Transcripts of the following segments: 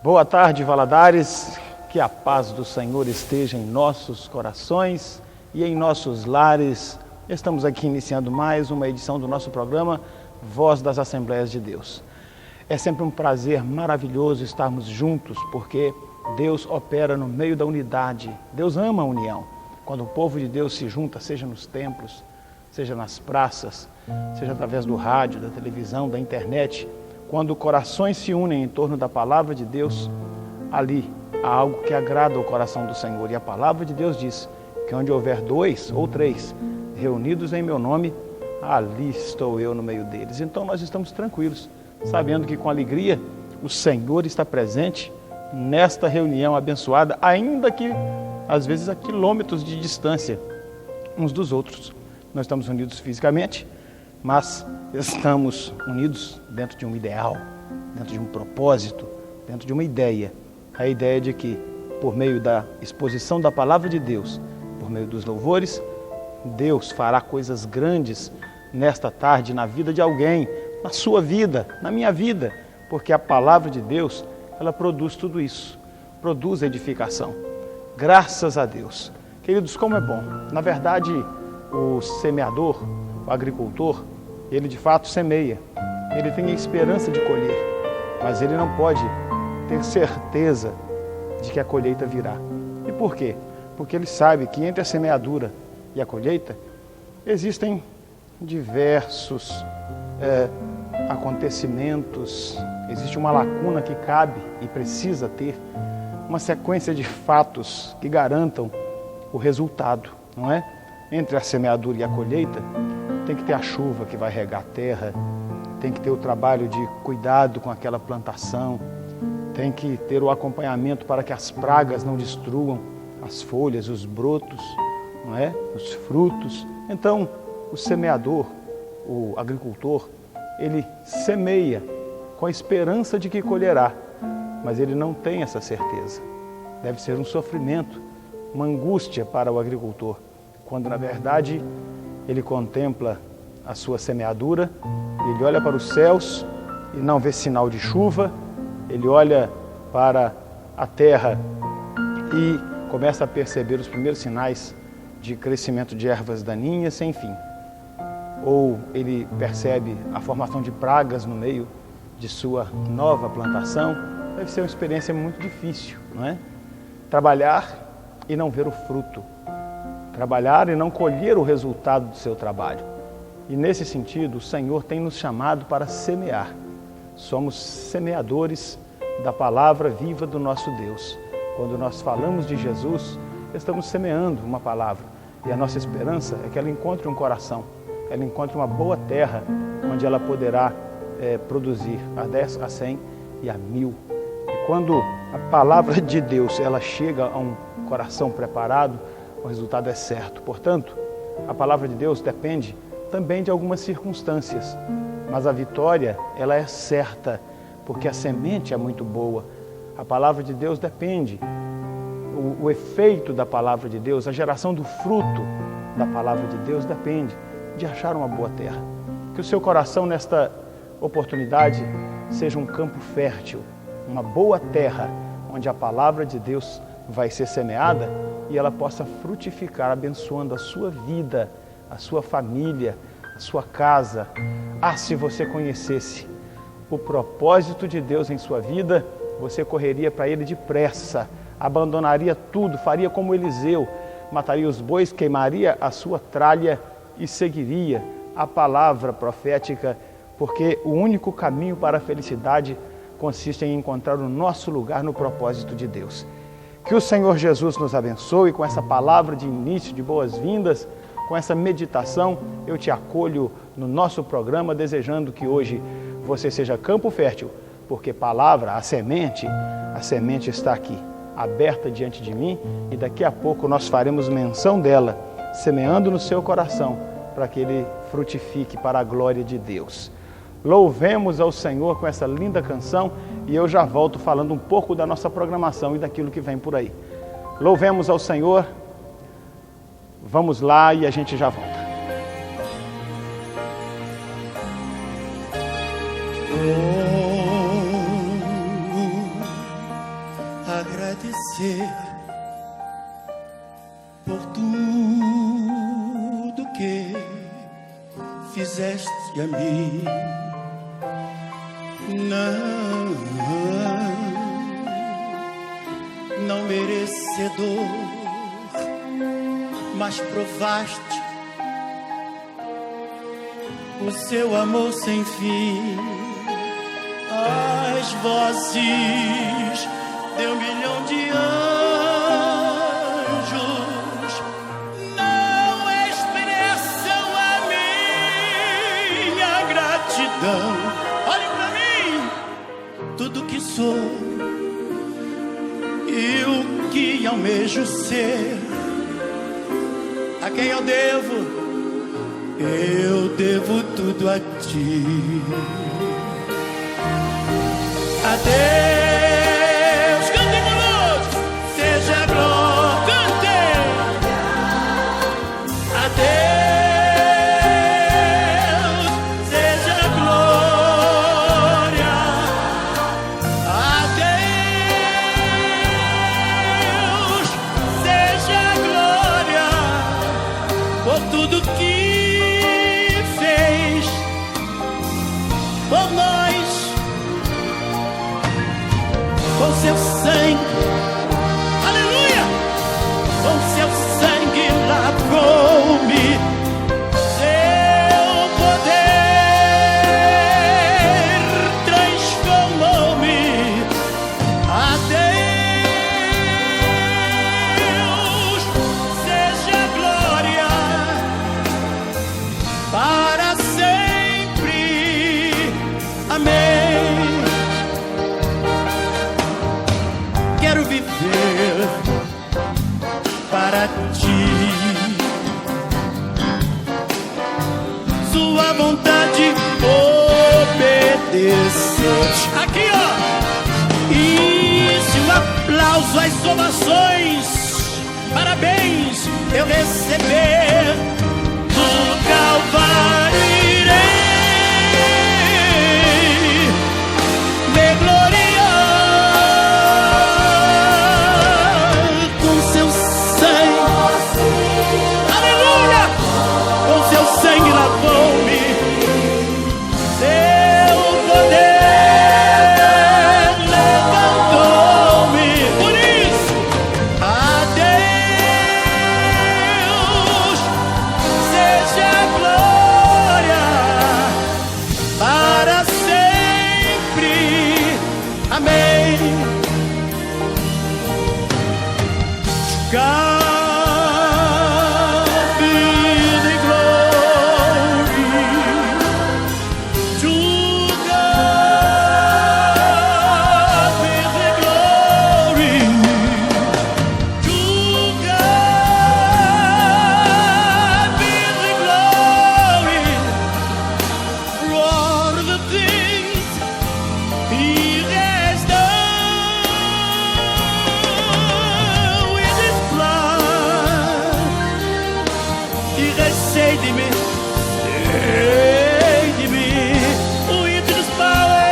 Boa tarde, Valadares, que a paz do Senhor esteja em nossos corações e em nossos lares. Estamos aqui iniciando mais uma edição do nosso programa Voz das Assembleias de Deus. É sempre um prazer maravilhoso estarmos juntos, porque Deus opera no meio da unidade. Deus ama a união. Quando o povo de Deus se junta, seja nos templos, seja nas praças, seja através do rádio, da televisão, da internet, quando corações se unem em torno da palavra de Deus, ali há algo que agrada o coração do Senhor. E a palavra de Deus diz que onde houver 2 ou 3 reunidos em meu nome, ali estou eu no meio deles. Então nós estamos tranquilos, sabendo que com alegria o Senhor está presente nesta reunião abençoada, ainda que às vezes a quilômetros de distância uns dos outros. Nós estamos unidos fisicamente, mas estamos unidos dentro de um ideal, dentro de um propósito, dentro de uma ideia. A ideia de que, por meio da exposição da palavra de Deus, por meio dos louvores, Deus fará coisas grandes nesta tarde, na vida de alguém, na sua vida, na minha vida, porque a palavra de Deus, ela produz tudo isso, produz edificação. Graças a Deus. Queridos, como é bom. Na verdade, o semeador, o agricultor, ele de fato semeia, ele tem a esperança de colher, mas ele não pode ter certeza de que a colheita virá. E por quê? Porque ele sabe que entre a semeadura e a colheita existem diversos acontecimentos, existe uma lacuna que cabe e precisa ter uma sequência de fatos que garantam o resultado, não é? Entre a semeadura e a colheita, tem que ter a chuva que vai regar a terra, tem que ter o trabalho de cuidado com aquela plantação, tem que ter o acompanhamento para que as pragas não destruam as folhas, os brotos, não é? Os frutos. Então, o semeador, o agricultor, ele semeia com a esperança de que colherá, mas ele não tem essa certeza. Deve ser um sofrimento, uma angústia para o agricultor, quando na verdade ele contempla a sua semeadura, ele olha para os céus e não vê sinal de chuva, ele olha para a terra e começa a perceber os primeiros sinais de crescimento de ervas daninhas, enfim. Ou ele percebe a formação de pragas no meio de sua nova plantação. Deve ser uma experiência muito difícil, não é? Trabalhar e não ver o fruto. Trabalhar e não colher o resultado do seu trabalho. E nesse sentido, o Senhor tem nos chamado para semear. Somos semeadores da palavra viva do nosso Deus. Quando nós falamos de Jesus, estamos semeando uma palavra. E a nossa esperança é que ela encontre um coração, ela encontre uma boa terra, onde ela poderá produzir a 10, a 100 e a 1000. E quando a palavra de Deus ela chega a um coração preparado, o resultado é certo. Portanto, a palavra de Deus depende também de algumas circunstâncias, mas a vitória ela é certa, porque a semente é muito boa. A palavra de Deus depende, o efeito da palavra de Deus, a geração do fruto da palavra de Deus depende de achar uma boa terra. Que o seu coração nesta oportunidade seja um campo fértil, uma boa terra, onde a palavra de Deus vai ser semeada e ela possa frutificar, abençoando a sua vida, a sua família, a sua casa. Ah, se você conhecesse o propósito de Deus em sua vida, você correria para Ele depressa, abandonaria tudo, faria como Eliseu, mataria os bois, queimaria a sua tralha e seguiria a palavra profética, porque o único caminho para a felicidade consiste em encontrar o nosso lugar no propósito de Deus. Que o Senhor Jesus nos abençoe com essa palavra de início, de boas-vindas, com essa meditação. Eu te acolho no nosso programa, desejando que hoje você seja campo fértil, porque palavra, a semente está aqui, aberta diante de mim, e daqui a pouco nós faremos menção dela, semeando no seu coração, para que ele frutifique para a glória de Deus. Louvemos ao Senhor com essa linda canção e eu já volto falando um pouco da nossa programação e daquilo que vem por aí. Louvemos ao Senhor, vamos lá e a gente já volta. agradecer por tudo que fizeste a mim. Não merecedor, mas provaste o seu amor sem fim. As vozes de 1 milhão de anjos não expressam a minha gratidão. Olhe pra mim, tudo que sou e o que almejo ser, a quem eu devo tudo a ti. Adeus, cantem conosco, seja glória, cantem. Adeus, seja glória. Adeus, seja glória por tudo que fez por nós. Com seu sangue, aleluia, com seu sangue lavou-me, seu poder transformou-me. Adeus, seja glória para sempre, amém. Quero viver para ti, sua vontade obedecer. Aqui, ó, e se um aplauso, as ovações, parabéns eu receber do Calvário, irei me gloriar com seu sangue, aleluia, com seu sangue lavou-me, seu poder levantou-me. Por isso, adeus, seja glória para sempre, amém. God be the glory, to God be the glory, to God be the glory for all the things He has done with His blood. He has saved me, with His power.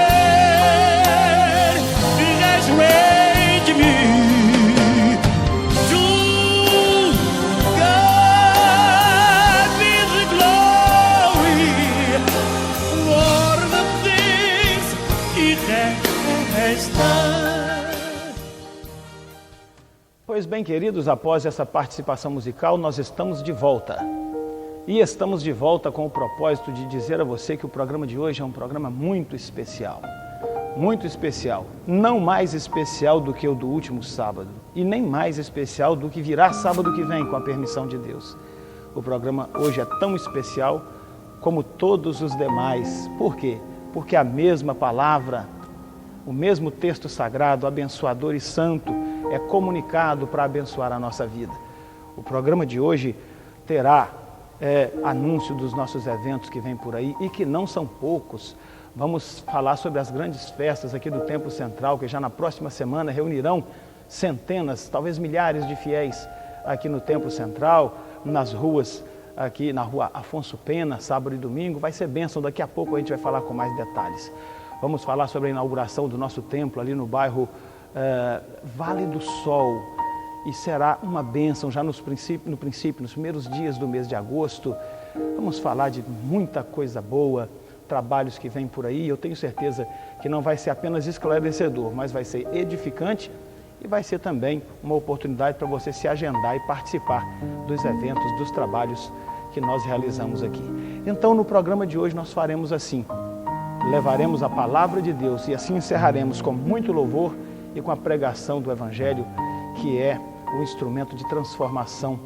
He has raised me. To God be the glory for all the things He has done. Pois bem, queridos, após essa participação musical, nós estamos de volta. E estamos de volta com o propósito de dizer a você que o programa de hoje é um programa muito especial. Muito especial. Não mais especial do que o do último sábado. E nem mais especial do que virá sábado que vem, com a permissão de Deus. O programa hoje é tão especial como todos os demais. Por quê? Porque a mesma palavra, o mesmo texto sagrado, abençoador e santo, é comunicado para abençoar a nossa vida. O programa de hoje terá anúncio dos nossos eventos que vêm por aí e que não são poucos. Vamos falar sobre as grandes festas aqui do Templo Central, que já na próxima semana reunirão centenas, talvez milhares de fiéis aqui no Templo Central, nas ruas, aqui na rua Afonso Pena, sábado e domingo. Vai ser bênção, daqui a pouco a gente vai falar com mais detalhes. Vamos falar sobre a inauguração do nosso templo ali no bairro Vale do Sol, e será uma bênção já no princípio, nos primeiros dias do mês de agosto. Vamos falar de muita coisa boa, trabalhos que vêm por aí. Eu tenho certeza que não vai ser apenas esclarecedor, mas vai ser edificante e vai ser também uma oportunidade para você se agendar e participar dos eventos, dos trabalhos que nós realizamos aqui. Então, no programa de hoje nós faremos assim: levaremos a palavra de Deus e assim encerraremos com muito louvor e com a pregação do Evangelho, que é o instrumento de transformação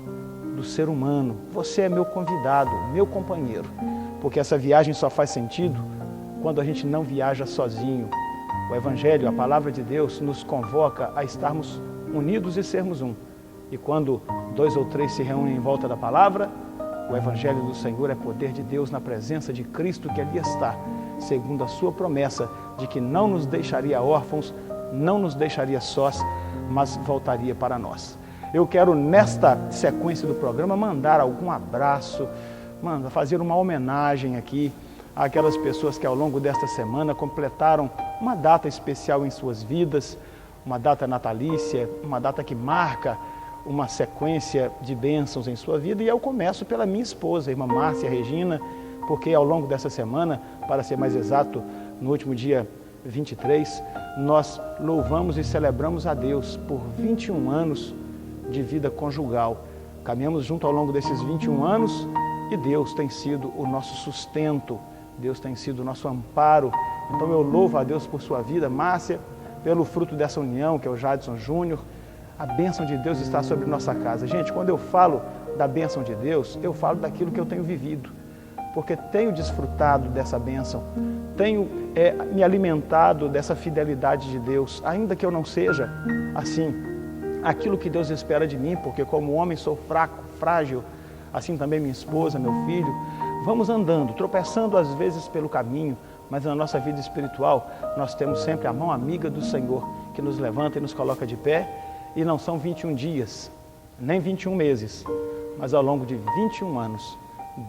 do ser humano. Você é meu convidado, meu companheiro, porque essa viagem só faz sentido quando a gente não viaja sozinho. O Evangelho, a palavra de Deus, nos convoca a estarmos unidos e sermos um. E quando 2 ou 3 se reúnem em volta da palavra, o Evangelho do Senhor é poder de Deus na presença de Cristo que ali está, segundo a sua promessa de que não nos deixaria órfãos, não nos deixaria sós, mas voltaria para nós. Eu quero, nesta sequência do programa, mandar algum abraço, fazer uma homenagem aqui àquelas pessoas que ao longo desta semana completaram uma data especial em suas vidas, uma data natalícia, uma data que marca uma sequência de bênçãos em sua vida. E eu começo pela minha esposa, a irmã Márcia Regina, porque ao longo dessa semana, para ser mais exato, no último dia 23, nós louvamos e celebramos a Deus por 21 anos de vida conjugal. Caminhamos junto ao longo desses 21 anos e Deus tem sido o nosso sustento, Deus tem sido o nosso amparo. Então eu louvo a Deus por sua vida, Márcia, pelo fruto dessa união, que é o Jadson Júnior. A bênção de Deus está sobre nossa casa. Gente, quando eu falo da bênção de Deus, eu falo daquilo que eu tenho vivido, porque tenho desfrutado dessa bênção, tenho me alimentado dessa fidelidade de Deus, ainda que eu não seja, assim, aquilo que Deus espera de mim, porque como homem sou fraco, frágil, assim também minha esposa, meu filho. Vamos andando, tropeçando às vezes pelo caminho, mas na nossa vida espiritual nós temos sempre a mão amiga do Senhor, que nos levanta e nos coloca de pé. E não são 21 dias, nem 21 meses, mas ao longo de 21 anos,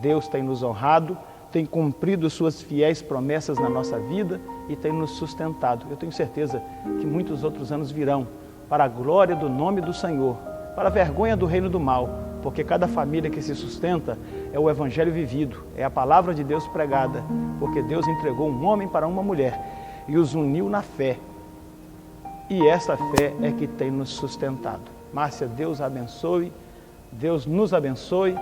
Deus tem nos honrado, tem cumprido suas fiéis promessas na nossa vida e tem nos sustentado. Eu tenho certeza que muitos outros anos virão, para a glória do nome do Senhor, para a vergonha do reino do mal, porque cada família que se sustenta é o Evangelho vivido, é a palavra de Deus pregada, porque Deus entregou um homem para uma mulher e os uniu na fé. E essa fé é que tem nos sustentado. Márcia, Deus abençoe, Deus nos abençoe.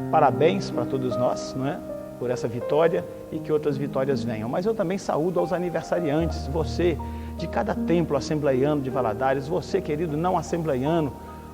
Parabéns para todos nós, não é? Por essa vitória e que outras vitórias venham. Mas eu também saúdo aos aniversariantes, você de cada templo assembleiano de Valadares, você, querido, não assembleiano,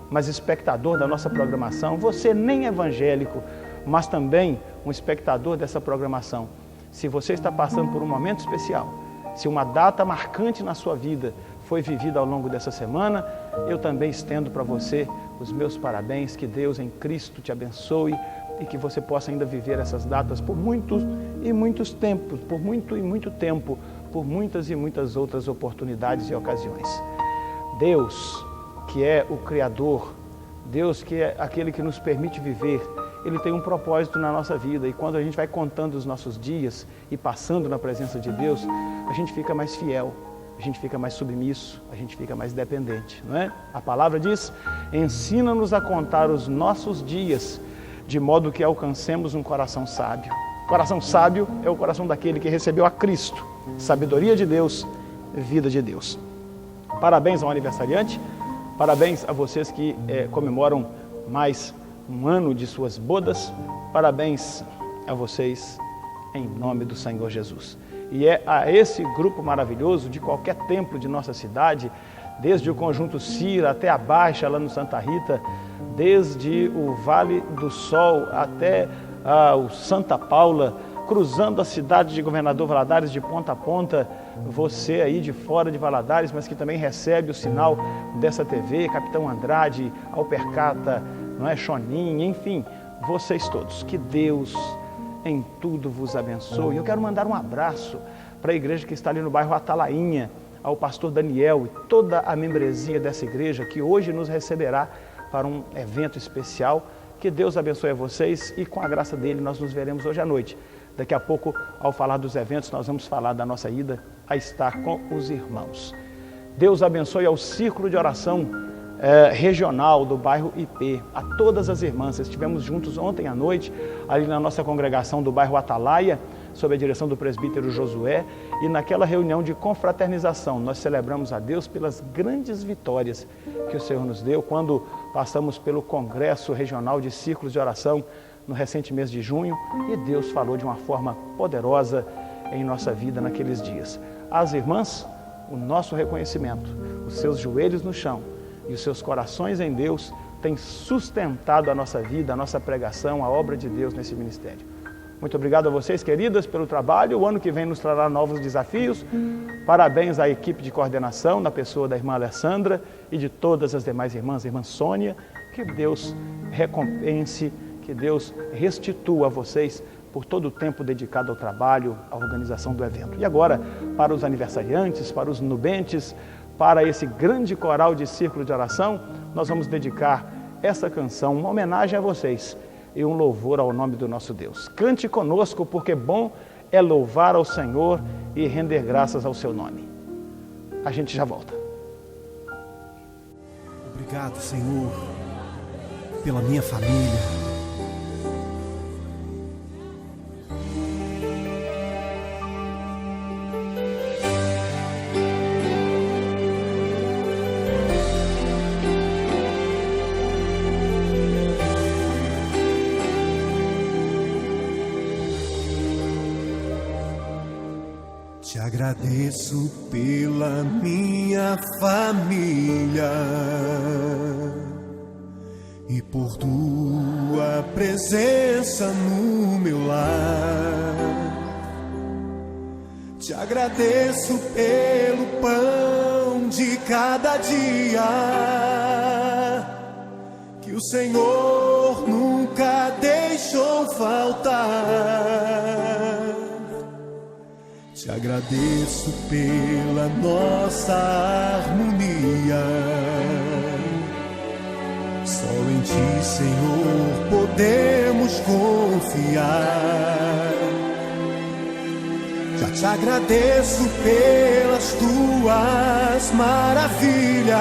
mas espectador da nossa programação, você nem evangélico, mas também um espectador dessa programação. Se você está passando por um momento especial, se uma data marcante na sua vida foi vivida ao longo dessa semana, eu também estendo para você os meus parabéns, que Deus em Cristo te abençoe e que você possa ainda viver essas datas por muitos e muitos tempos, por muito e muito tempo, por muitas e muitas outras oportunidades e ocasiões. Deus, que é o Criador, Deus que é aquele que nos permite viver, Ele tem um propósito na nossa vida, e quando a gente vai contando os nossos dias e passando na presença de Deus, a gente fica mais fiel, a gente fica mais submisso, a gente fica mais dependente, não é? A palavra diz: ensina-nos a contar os nossos dias, de modo que alcancemos um coração sábio. Coração sábio é o coração daquele que recebeu a Cristo, sabedoria de Deus, vida de Deus. Parabéns ao aniversariante, parabéns a vocês que comemoram mais um ano de suas bodas, parabéns a vocês em nome do Senhor Jesus. E é a esse grupo maravilhoso de qualquer templo de nossa cidade, desde o Conjunto Cira até a Baixa, lá no Santa Rita, desde o Vale do Sol até o Santa Paula, cruzando a cidade de Governador Valadares de ponta a ponta, você aí de fora de Valadares, mas que também recebe o sinal dessa TV, Capitão Andrade, Alpercata, não é, Chonin, enfim, vocês todos, que Deus em tudo vos abençoe. Eu quero mandar um abraço para a igreja que está ali no bairro Atalainha, ao pastor Daniel e toda a membresia dessa igreja que hoje nos receberá para um evento especial. Que Deus abençoe a vocês e com a graça dele nós nos veremos hoje à noite. Daqui a pouco, ao falar dos eventos, nós vamos falar da nossa ida a estar com os irmãos. Deus abençoe ao Círculo de Oração regional do bairro IP, a todas as irmãs. Estivemos juntos ontem à noite, ali na nossa congregação do bairro Atalaia, sob a direção do presbítero Josué, e naquela reunião de confraternização, nós celebramos a Deus pelas grandes vitórias que o Senhor nos deu, quando passamos pelo Congresso Regional de Círculos de Oração, no recente mês de junho, e Deus falou de uma forma poderosa em nossa vida naqueles dias. Às irmãs, o nosso reconhecimento, os seus joelhos no chão e os seus corações em Deus têm sustentado a nossa vida, a nossa pregação, a obra de Deus nesse ministério. Muito obrigado a vocês, queridas, pelo trabalho. O ano que vem nos trará novos desafios. Parabéns à equipe de coordenação, na pessoa da irmã Alessandra e de todas as demais irmãs, irmã Sônia. Que Deus recompense, que Deus restitua a vocês por todo o tempo dedicado ao trabalho, à organização do evento. E agora, para os aniversariantes, para os nubentes, para esse grande coral de Círculo de Oração, nós vamos dedicar essa canção, uma homenagem a vocês e um louvor ao nome do nosso Deus. Cante conosco, porque bom é louvar ao Senhor e render graças ao seu nome. A gente já volta. Obrigado, Senhor, pela minha família. Te agradeço pela minha família e por tua presença no meu lar. Te agradeço pelo pão de cada dia que o Senhor nunca deixou faltar. Te agradeço pela nossa harmonia. Só em Ti, Senhor, podemos confiar. Já te agradeço pelas Tuas maravilhas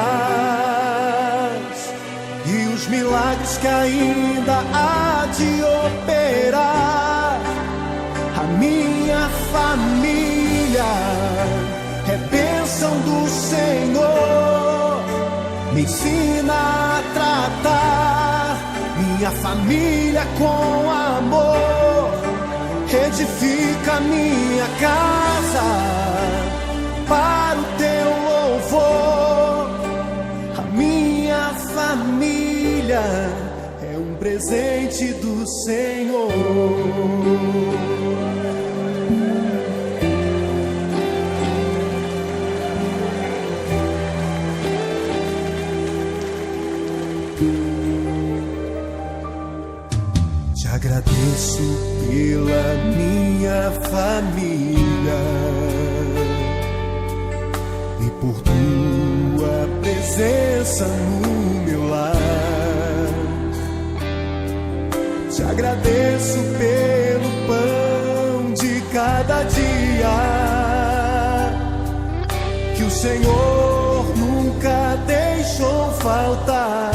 e os milagres que ainda há de operar. A minha família é bênção do Senhor. Me ensina a tratar minha família com amor. Edifica minha casa para o Teu louvor. A minha família é um presente do Senhor. Te agradeço pela minha família e por Tua presença no meu lar. Te agradeço pelo pão de cada dia que o Senhor nunca deixou faltar.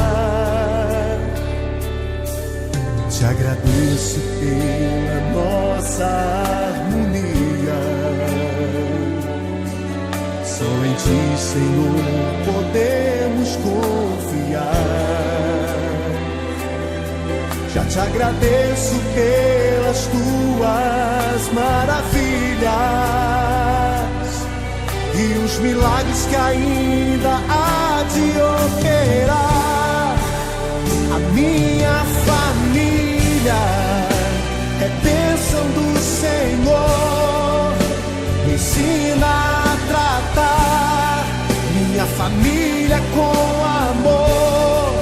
Te agradeço pela nossa harmonia. Só em Ti, Senhor, podemos confiar. Já te agradeço pelas Tuas maravilhas e os milagres que ainda há de operar. A minha família é bênção do Senhor. Me ensina a tratar minha família com amor.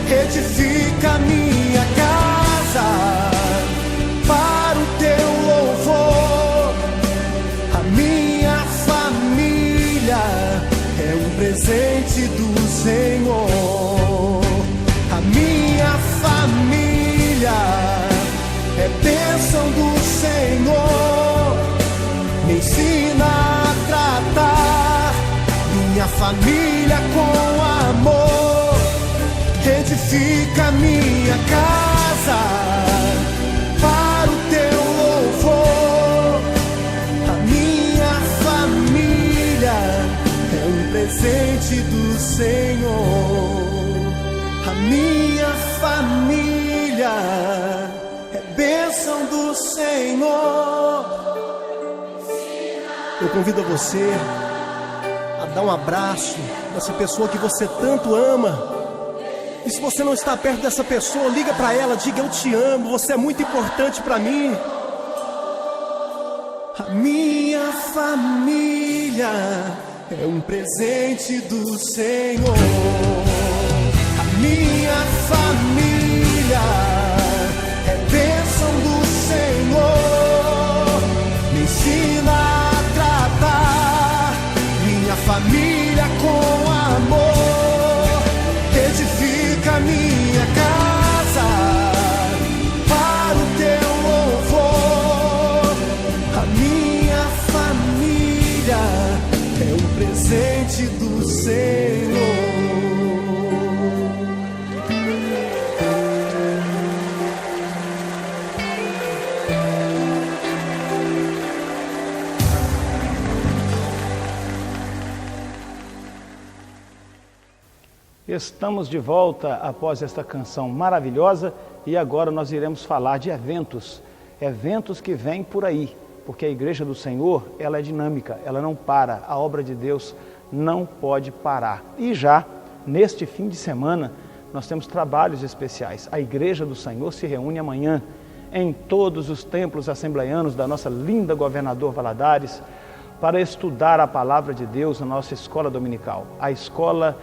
Edifica minha casa para o Teu louvor. A minha família é um presente do Senhor. A minha família é bênção do Senhor. Me ensina a tratar minha família com amor, edifica minha casa para o teu louvor. A minha família é um presente do Senhor. A minha família é bênção do Senhor. Eu convido você a dar um abraço nessa pessoa que você tanto ama. E se você não está perto dessa pessoa, liga para ela, diga: eu te amo, você é muito importante para mim. A minha família é um presente do Senhor. A minha família é bênção do Senhor. Me ensina a tratar minha família com amor, edifica minha casa para o teu louvor. A minha família é um presente do Senhor. Estamos de volta após esta canção maravilhosa e agora nós iremos falar de eventos que vêm por aí, porque a Igreja do Senhor, ela é dinâmica, ela não para, a obra de Deus não pode parar. E já neste fim de semana nós temos trabalhos especiais. A Igreja do Senhor se reúne amanhã em todos os templos assembleianos da nossa linda Governador Valadares para estudar a palavra de Deus na nossa escola dominical. A escola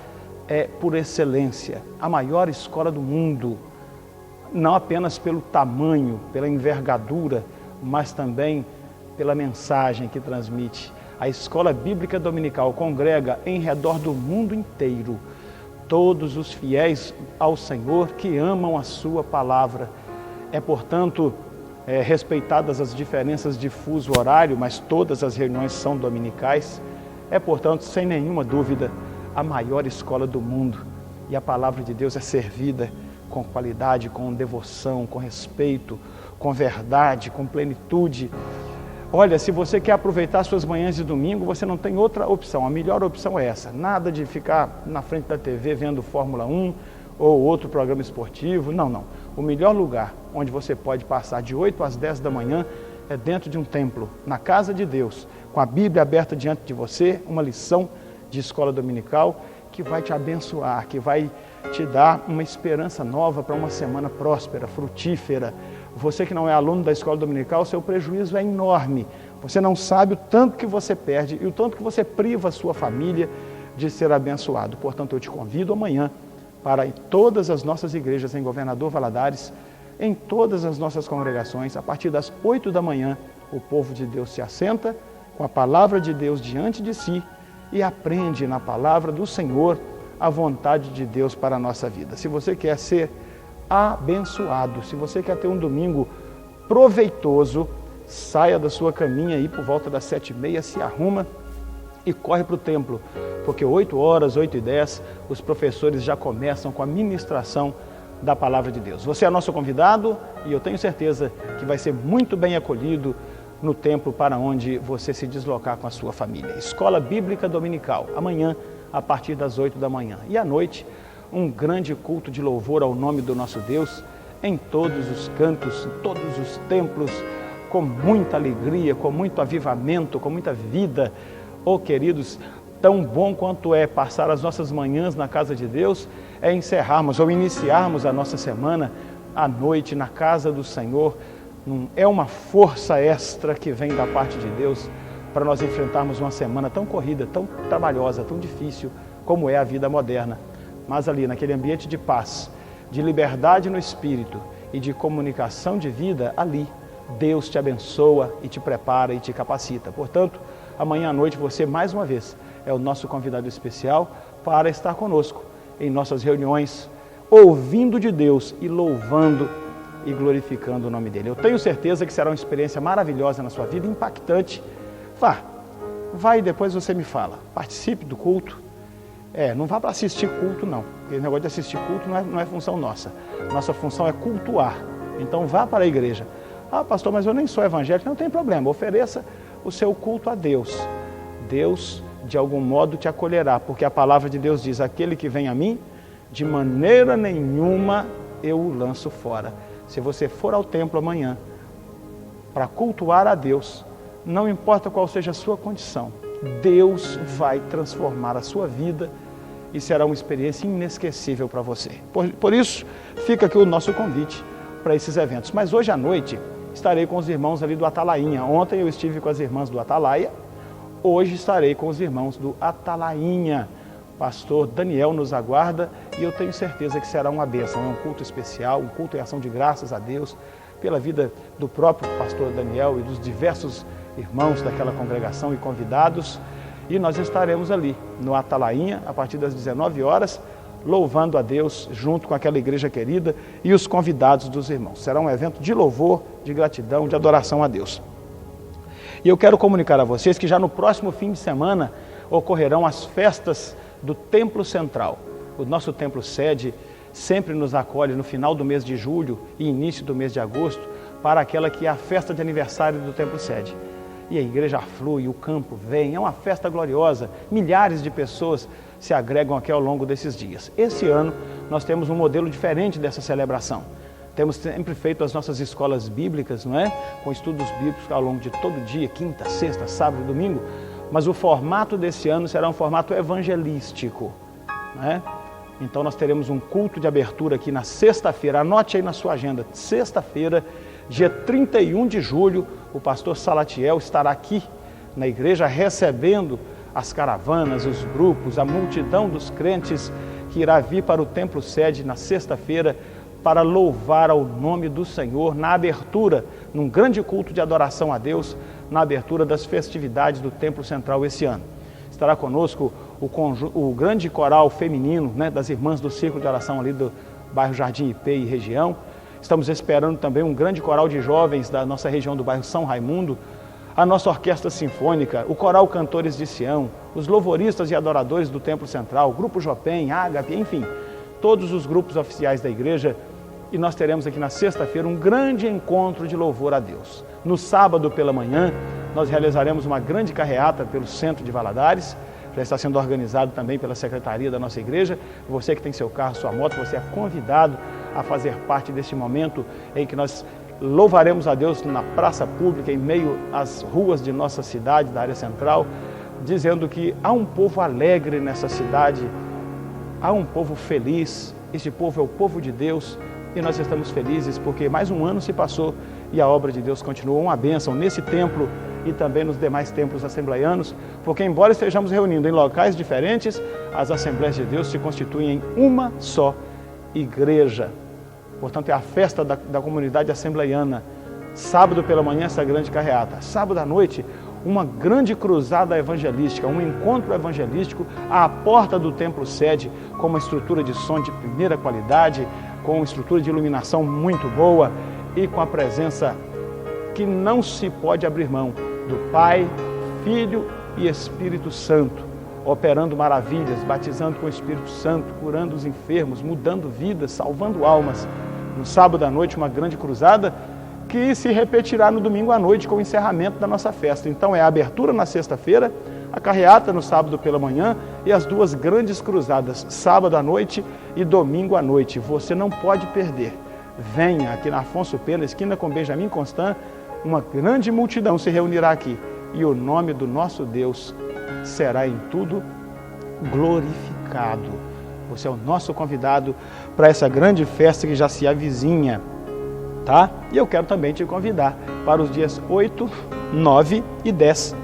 é, por excelência, a maior escola do mundo, não apenas pelo tamanho, pela envergadura, mas também pela mensagem que transmite. A escola bíblica dominical congrega em redor do mundo inteiro todos os fiéis ao Senhor que amam a sua palavra. É, portanto, respeitadas as diferenças de fuso horário, mas todas as reuniões são dominicais. É, portanto, sem nenhuma dúvida, a maior escola do mundo, e a palavra de Deus é servida com qualidade, com devoção, com respeito, com verdade, com plenitude. Olha, se você quer aproveitar suas manhãs de domingo, você não tem outra opção, a melhor opção é essa. Nada de ficar na frente da TV vendo Fórmula 1 ou outro programa esportivo, não. O melhor lugar onde você pode passar de 8 às 10 da manhã é dentro de um templo, na casa de Deus, com a Bíblia aberta diante de você, uma lição de escola dominical que vai te abençoar, que vai te dar uma esperança nova para uma semana próspera, frutífera. Você que não é aluno da escola dominical, seu prejuízo é enorme. Você não sabe o tanto que você perde e o tanto que você priva a sua família de ser abençoado. Portanto, eu te convido amanhã para em todas as nossas igrejas em Governador Valadares, em todas as nossas congregações, a partir das 8 da manhã, o povo de Deus se assenta com a palavra de Deus diante de si e aprende na palavra do Senhor a vontade de Deus para a nossa vida. Se você quer ser abençoado, se você quer ter um domingo proveitoso, saia da sua caminha aí por volta das 7h30, se arruma e corre para o templo, porque 8 horas, 8h10, os professores já começam com a ministração da palavra de Deus. Você é nosso convidado e eu tenho certeza que vai ser muito bem acolhido no templo para onde você se deslocar com a sua família. Escola Bíblica Dominical, amanhã, a partir das 8 da manhã. E à noite, um grande culto de louvor ao nome do nosso Deus, em todos os cantos, em todos os templos, com muita alegria, com muito avivamento, com muita vida. Oh, queridos, tão bom quanto é passar as nossas manhãs na casa de Deus, é encerrarmos ou iniciarmos a nossa semana à noite na casa do Senhor. É uma força extra que vem da parte de Deus para nós enfrentarmos uma semana tão corrida, tão trabalhosa, tão difícil como é a vida moderna. Mas ali, naquele ambiente de paz, de liberdade no espírito e de comunicação de vida, ali Deus te abençoa e te prepara e te capacita. Portanto, amanhã à noite você, mais uma vez, é o nosso convidado especial para estar conosco em nossas reuniões, ouvindo de Deus e louvando e glorificando o nome dele. Eu tenho certeza que será uma experiência maravilhosa na sua vida, impactante. Vá, vai e depois você me fala. Participe do culto. Não vá para assistir culto, não. Porque o negócio de assistir culto não é função nossa. Nossa função é cultuar. Então vá para a igreja. Ah, pastor, mas eu nem sou evangélico. Não tem problema, ofereça o seu culto a Deus. Deus, de algum modo, te acolherá. Porque a palavra de Deus diz, aquele que vem a mim, de maneira nenhuma eu o lanço fora. Se você for ao templo amanhã para cultuar a Deus, não importa qual seja a sua condição, Deus vai transformar a sua vida e será uma experiência inesquecível para você. Por isso, fica aqui o nosso convite para esses eventos. Mas hoje à noite estarei com os irmãos ali do Atalainha. Ontem eu estive com as irmãs do Atalaia, hoje estarei com os irmãos do Atalainha. Pastor Daniel nos aguarda e eu tenho certeza que será uma bênção. É um culto especial, um culto em ação de graças a Deus pela vida do próprio pastor Daniel e dos diversos irmãos daquela congregação e convidados. E nós estaremos ali no Atalainha a partir das 19 horas, louvando a Deus junto com aquela igreja querida e os convidados dos irmãos. Será um evento de louvor, de gratidão, de adoração a Deus. E eu quero comunicar a vocês que já no próximo fim de semana ocorrerão as festas do Templo Central. O nosso templo sede sempre nos acolhe no final do mês de julho e início do mês de agosto para aquela que é a festa de aniversário do templo sede. E a igreja flui, o campo vem, é uma festa gloriosa, milhares de pessoas se agregam aqui ao longo desses dias. Esse ano nós temos um modelo diferente dessa celebração. Temos sempre feito as nossas escolas bíblicas, não é? Com estudos bíblicos ao longo de todo dia, quinta, sexta, sábado e domingo. Mas o formato desse ano será um formato evangelístico, não é? Então nós teremos um culto de abertura aqui na sexta-feira. Anote aí na sua agenda, sexta-feira, dia 31 de julho, o pastor Salatiel estará aqui na igreja recebendo as caravanas, os grupos, a multidão dos crentes que irá vir para o templo sede na sexta-feira para louvar ao nome do Senhor na abertura, num grande culto de adoração a Deus, na abertura das festividades do Templo Central esse ano. Estará conosco o grande coral feminino, né, das irmãs do Círculo de Oração ali do bairro Jardim IP e região. Estamos esperando também um grande coral de jovens da nossa região do bairro São Raimundo, a nossa orquestra sinfônica, o coral Cantores de Sião, os louvoristas e adoradores do Templo Central, o Grupo Jopem, Ágape, enfim, todos os grupos oficiais da igreja. E nós teremos aqui na sexta-feira um grande encontro de louvor a Deus. No sábado pela manhã, nós realizaremos uma grande carreata pelo centro de Valadares, já está sendo organizado também pela secretaria da nossa igreja. Você que tem seu carro, sua moto, você é convidado a fazer parte deste momento em que nós louvaremos a Deus na praça pública, em meio às ruas de nossa cidade, da área central, dizendo que há um povo alegre nessa cidade, há um povo feliz, este povo é o povo de Deus e nós estamos felizes porque mais um ano se passou e a obra de Deus continua. Uma bênção nesse templo e também nos demais templos assembleianos, porque embora estejamos reunindo em locais diferentes, as Assembleias de Deus se constituem em uma só igreja. Portanto, é a festa da comunidade assembleiana. Sábado pela manhã, essa grande carreata. Sábado à noite, uma grande cruzada evangelística, um encontro evangelístico à porta do templo sede, com uma estrutura de som de primeira qualidade, com uma estrutura de iluminação muito boa e com a presença que não se pode abrir mão do Pai, Filho e Espírito Santo, operando maravilhas, batizando com o Espírito Santo, curando os enfermos, mudando vidas, salvando almas. No sábado à noite, uma grande cruzada que se repetirá no domingo à noite com o encerramento da nossa festa. Então é a abertura na sexta-feira, a carreata no sábado pela manhã e as duas grandes cruzadas, sábado à noite e domingo à noite. Você não pode perder. Venha aqui na Afonso Pena, esquina com Benjamin Constant, uma grande multidão se reunirá aqui e o nome do nosso Deus será em tudo glorificado. Você é o nosso convidado para essa grande festa que já se avizinha, tá? E eu quero também te convidar para os dias 8, 9 e 10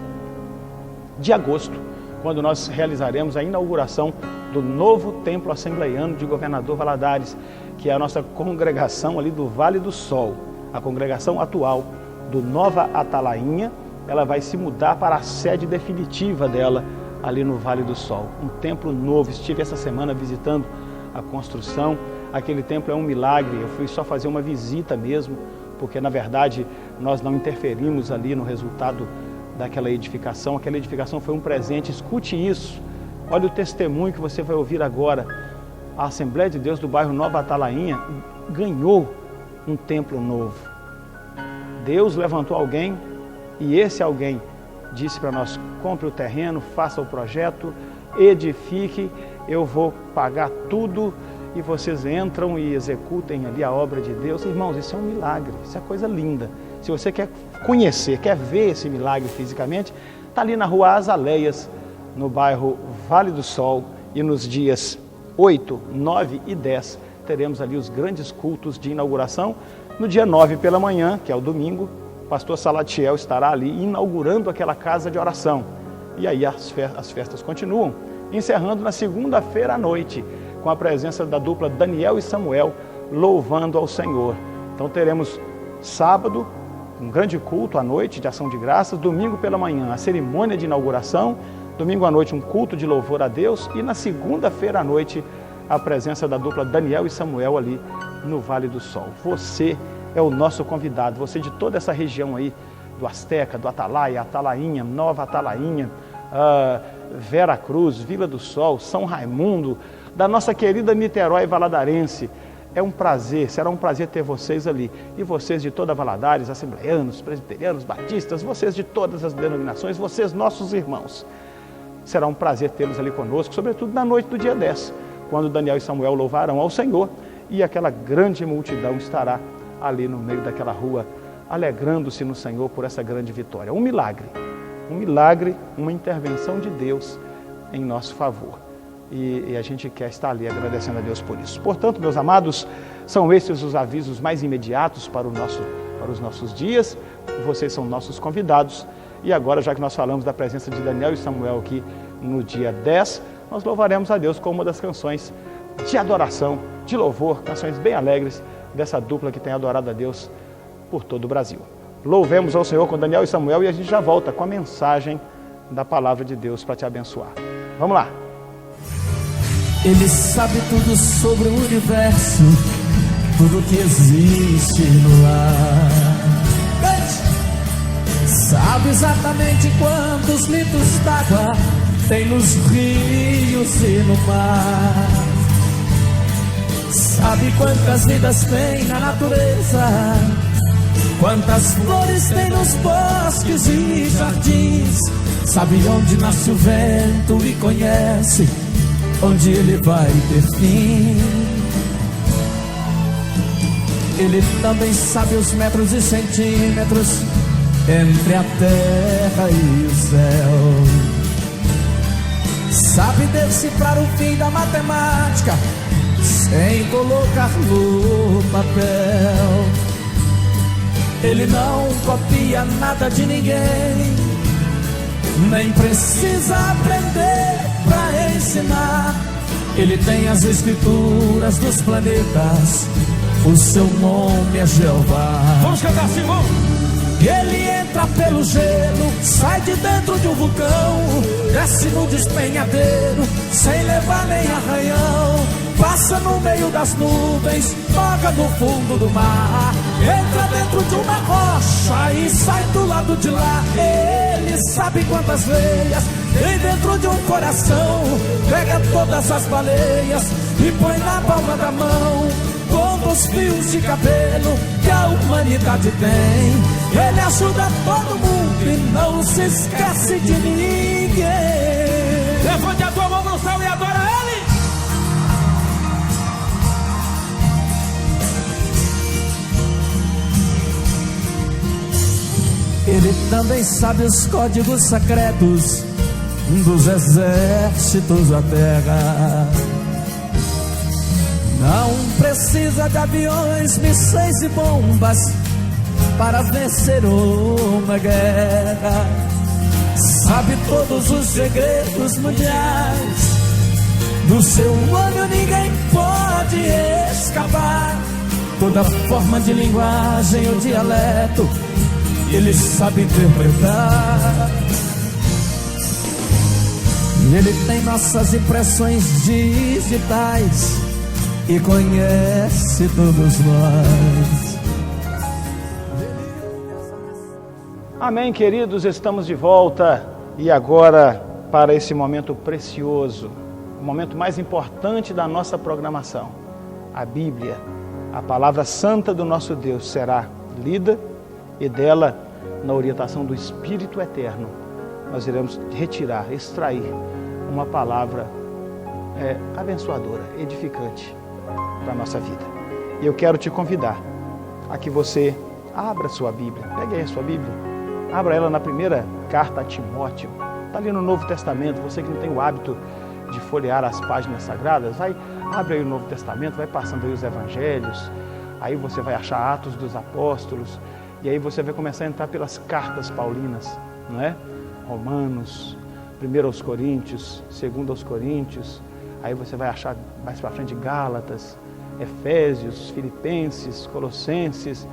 de agosto, quando nós realizaremos a inauguração do novo Templo Assembleiano de Governador Valadares, que é a nossa congregação ali do Vale do Sol, a congregação atual do Nova Atalainha. Ela vai se mudar para a sede definitiva dela ali no Vale do Sol. Um templo novo. Estive essa semana visitando a construção. Aquele templo é um milagre. Eu fui só fazer uma visita mesmo, porque na verdade nós não interferimos ali no resultado daquela edificação. Aquela edificação foi um presente, escute isso. Olha o testemunho que você vai ouvir agora. A Assembleia de Deus do bairro Nova Atalainha ganhou um templo novo. Deus levantou alguém e esse alguém disse para nós: compre o terreno, faça o projeto, edifique, eu vou pagar tudo e vocês entram e executem ali a obra de Deus. Irmãos, isso é um milagre, isso é coisa linda. Se você quer conhecer, quer ver esse milagre fisicamente, está ali na rua Azaleias, no bairro Vale do Sol, e nos dias 8, 9 e 10 teremos ali os grandes cultos de inauguração. No dia 9 pela manhã, que é o domingo, o pastor Salatiel estará ali inaugurando aquela casa de oração. E aí as festas continuam, encerrando na segunda-feira à noite, com a presença da dupla Daniel e Samuel, louvando ao Senhor. Então teremos sábado, um grande culto à noite de ação de graças, domingo pela manhã, a cerimônia de inauguração, domingo à noite um culto de louvor a Deus e na segunda-feira à noite a presença da dupla Daniel e Samuel ali no Vale do Sol. Você é o nosso convidado, você de toda essa região aí, do Asteca, do Atalaia, Atalainha, Nova Atalainha, Vera Cruz, Vila do Sol, São Raimundo, da nossa querida Niterói Valadarense. É um prazer, será um prazer ter vocês ali. E vocês de toda Valadares, assembleianos, presbiterianos, batistas, vocês de todas as denominações, vocês nossos irmãos. Será um prazer tê-los ali conosco, sobretudo na noite do dia 10, quando Daniel e Samuel louvarão ao Senhor e aquela grande multidão estará ali no meio daquela rua, alegrando-se no Senhor por essa grande vitória. Um milagre, uma intervenção de Deus em nosso favor. E a gente quer estar ali agradecendo a Deus por isso. Portanto, meus amados, são esses os avisos mais imediatos para os nossos dias. Vocês são nossos convidados. E agora, já que nós falamos da presença de Daniel e Samuel aqui no dia 10, nós louvaremos a Deus com uma das canções de adoração, de louvor, canções bem alegres dessa dupla que tem adorado a Deus por todo o Brasil. Louvemos ao Senhor com Daniel e Samuel e a gente já volta com a mensagem da palavra de Deus para te abençoar. Vamos lá! Ele sabe tudo sobre o universo, tudo que existe no ar. Sabe exatamente quantos litros d'água tem nos rios e no mar. Sabe quantas vidas tem na natureza, quantas flores tem nos bosques e jardins. Sabe onde nasce o vento e conhece onde ele vai ter fim. Ele também sabe os metros e centímetros entre a terra e o céu. Sabe decifrar o fim da matemática sem colocar no papel. Ele não copia nada de ninguém, nem precisa aprender pra ensinar. Ele tem as escrituras dos planetas, o seu nome é Jeová. Vamos cantar assim, vamos! Ele entra pelo gelo, sai de dentro de um vulcão, desce no despenhadeiro, sem levar nem arranhão. Passa no meio das nuvens, toca no fundo do mar, entra dentro de uma rocha e sai do lado de lá. Ele sabe quantas veias tem dentro de um coração, pega todas as baleias e põe na palma da mão. Conta os fios de cabelo que a humanidade tem. Ele ajuda todo mundo e não se esquece de ninguém. Levante a tua mão no céu e adora Ele. Ele também sabe os códigos secretos dos exércitos da terra. Não precisa de aviões, mísseis e bombas para vencer uma guerra. Sabe todos os segredos mundiais, do seu olho ninguém pode escapar. Toda forma de linguagem ou dialeto ele sabe interpretar. Ele tem nossas impressões digitais e conhece todos nós. Amém, queridos, estamos de volta e agora para esse momento precioso, o momento mais importante da nossa programação. A Bíblia, a palavra santa do nosso Deus, será lida e dela, na orientação do Espírito Eterno, nós iremos retirar, extrair uma palavra abençoadora, edificante para a nossa vida. E eu quero te convidar a que você abra sua Bíblia, pegue aí a sua Bíblia, abra ela na primeira carta a Timóteo, está ali no Novo Testamento. Você que não tem o hábito de folhear as páginas sagradas, abre aí o Novo Testamento, vai passando aí os Evangelhos, aí você vai achar Atos dos Apóstolos, e aí você vai começar a entrar pelas cartas paulinas, não é? Romanos, 1 aos Coríntios, 2 aos Coríntios, aí você vai achar mais para frente Gálatas, Efésios, Filipenses, Colossenses,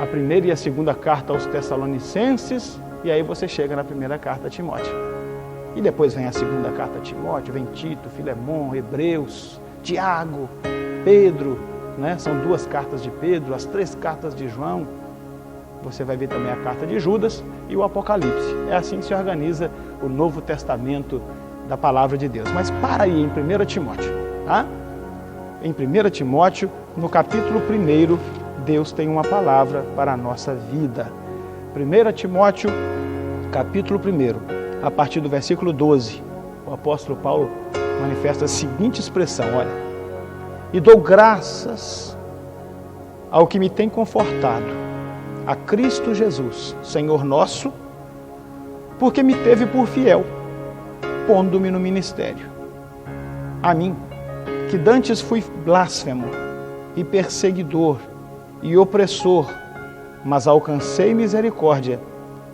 a primeira e a segunda carta aos Tessalonicenses, e aí você chega na primeira carta a Timóteo. E depois vem a segunda carta a Timóteo, vem Tito, Filemon, Hebreus, Tiago, Pedro, né? São 2 cartas de Pedro, as 3 cartas de João. Você vai ver também a carta de Judas e o Apocalipse. É assim que se organiza o Novo Testamento da Palavra de Deus. Mas para aí em 1 Timóteo, tá? Em 1 Timóteo, no capítulo 1, Deus tem uma palavra para a nossa vida. 1 Timóteo, capítulo 1, a partir do versículo 12, o apóstolo Paulo manifesta a seguinte expressão, olha: e dou graças ao que me tem confortado, a Cristo Jesus, Senhor nosso, porque me teve por fiel, pondo-me no ministério. A mim, que dantes fui blasfemo e perseguidor e opressor, mas alcancei misericórdia,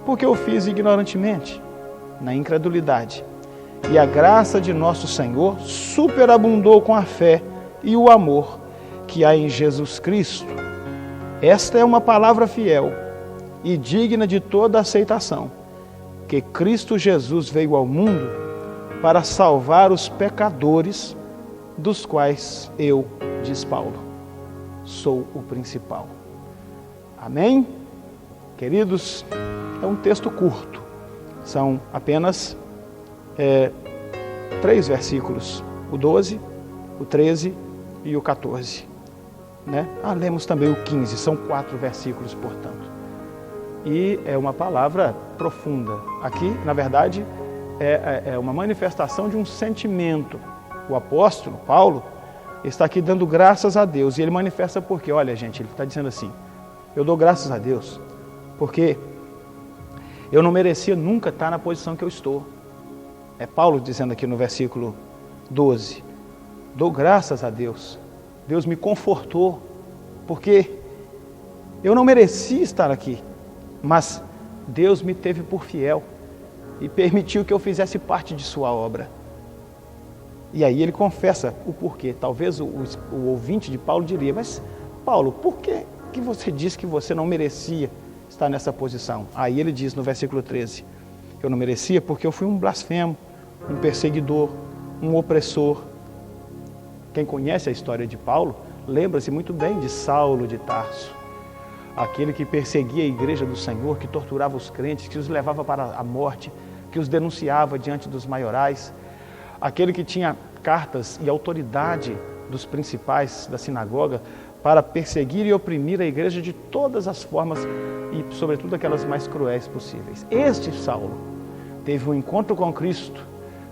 porque eu fiz ignorantemente, na incredulidade. E a graça de nosso Senhor superabundou com a fé e o amor que há em Jesus Cristo. Esta é uma palavra fiel e digna de toda aceitação, que Cristo Jesus veio ao mundo para salvar os pecadores, dos quais eu, diz Paulo, sou o principal. Amém? Queridos, é um texto curto, são apenas 3 versículos, o 12, o 13 e o 14. Né? Lemos também o 15, são 4 versículos, portanto. E é uma palavra profunda. Aqui, na verdade, é uma manifestação de um sentimento. O apóstolo Paulo está aqui dando graças a Deus, e ele manifesta porque, olha gente, ele está dizendo assim: eu dou graças a Deus, porque eu não merecia nunca estar na posição que eu estou. É Paulo dizendo aqui no versículo 12, dou graças a Deus, Deus me confortou, porque eu não merecia estar aqui, mas Deus me teve por fiel, e permitiu que eu fizesse parte de sua obra. E aí ele confessa o porquê. Talvez o ouvinte de Paulo diria: mas Paulo, por que você disse que você não merecia estar nessa posição? Aí ele diz no versículo 13, eu não merecia porque eu fui um blasfemo, um perseguidor, um opressor. Quem conhece a história de Paulo, lembra-se muito bem de Saulo de Tarso, aquele que perseguia a igreja do Senhor, que torturava os crentes, que os levava para a morte, que os denunciava diante dos maiorais, aquele que tinha cartas e autoridade dos principais da sinagoga para perseguir e oprimir a igreja de todas as formas e, sobretudo, aquelas mais cruéis possíveis. Este Saulo teve um encontro com Cristo,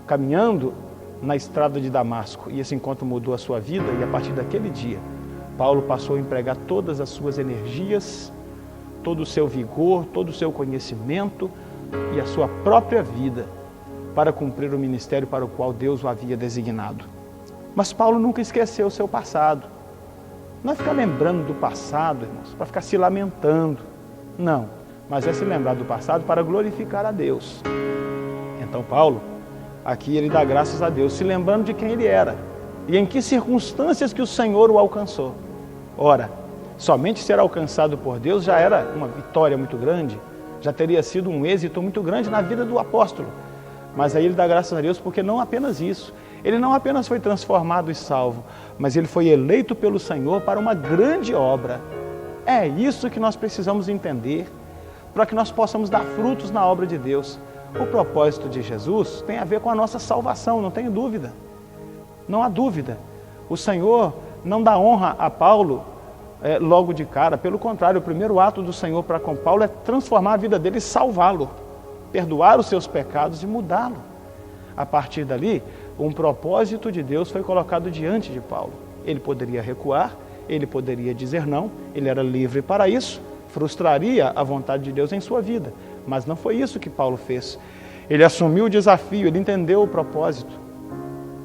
caminhando na estrada de Damasco, e esse encontro mudou a sua vida, e a partir daquele dia, Paulo passou a empregar todas as suas energias, todo o seu vigor, todo o seu conhecimento e a sua própria vida para cumprir o ministério para o qual Deus o havia designado. Mas Paulo nunca esqueceu o seu passado. Não é ficar lembrando do passado, irmãos, para ficar se lamentando. Não, mas é se lembrar do passado para glorificar a Deus. Então Paulo, aqui ele dá graças a Deus, se lembrando de quem ele era e em que circunstâncias que o Senhor o alcançou. Ora, somente ser alcançado por Deus já era uma vitória muito grande, já teria sido um êxito muito grande na vida do apóstolo. Mas aí ele dá graças a Deus porque não apenas isso, ele não apenas foi transformado e salvo, mas ele foi eleito pelo Senhor para uma grande obra. É isso que nós precisamos entender. para que nós possamos dar frutos na obra de Deus. O propósito de Jesus tem a ver com a nossa salvação, não tenho dúvida. Não há dúvida. O Senhor não dá honra a Paulo logo de cara. Pelo contrário, o primeiro ato do Senhor para com Paulo é transformar a vida dele e salvá-lo, perdoar os seus pecados e mudá-lo. A partir dali, um propósito de Deus foi colocado diante de Paulo. Ele poderia recuar, ele poderia dizer não, ele era livre para isso, frustraria a vontade de Deus em sua vida. Mas não foi isso que Paulo fez. Ele assumiu o desafio, ele entendeu o propósito.